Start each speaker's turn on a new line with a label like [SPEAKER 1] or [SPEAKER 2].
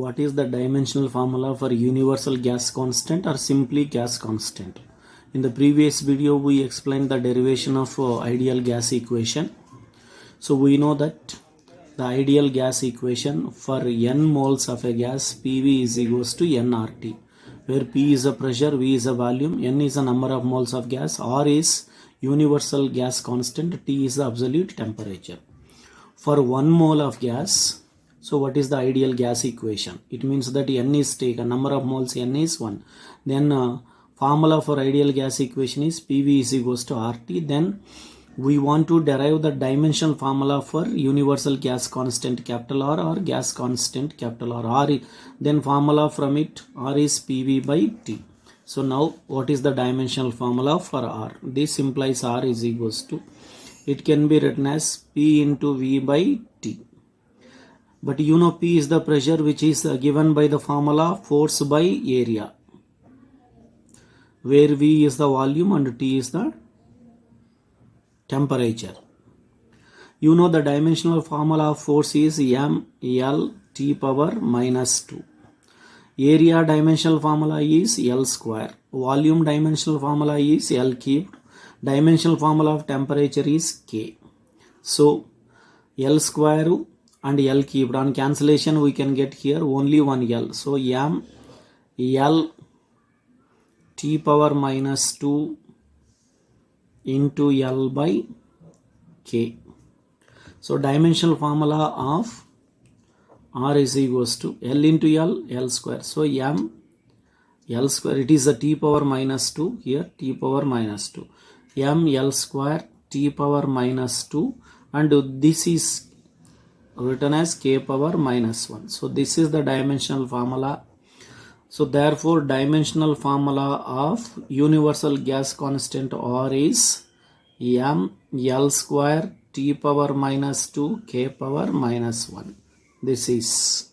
[SPEAKER 1] what is the dimensional formula for universal gas constant or simply gas constant. In the previous video we explained the derivation of ideal gas equation. So we know that the ideal gas equation for n moles of a gas PV is equals to nRT, where P is a pressure, V is a volume, N is the number of moles of gas, R is universal gas constant, T is the absolute temperature. For 1 mole of gas, so what is the ideal gas equation? It means that N is taken, number of moles N is 1. Then formula for ideal gas equation is PV is equals to RT. Then we want to derive the dimensional formula for universal gas constant capital R or gas constant capital R. Then formula from it, R is PV by T. So now what is the dimensional formula for R? This implies R is equals to, it can be written as P into V by T. But you know P is the pressure which is given by the formula force by area, where V is the volume and T is the temperature. You know the dimensional formula of force is mL T power minus 2. Area dimensional formula is L square. Volume dimensional formula is L cubed. Dimensional formula of temperature is K. So L square and L cubed, on cancellation we can get here only one L. So m L T power minus 2 into L by K. So dimensional formula of R is equals to L into L square. So m L square, it is a T power minus 2, here T power minus 2. M L square T power minus 2, and this is written as K power minus 1. So this is the dimensional formula. So therefore dimensional formula of universal gas constant R is m L square T power minus 2 K power minus 1. This is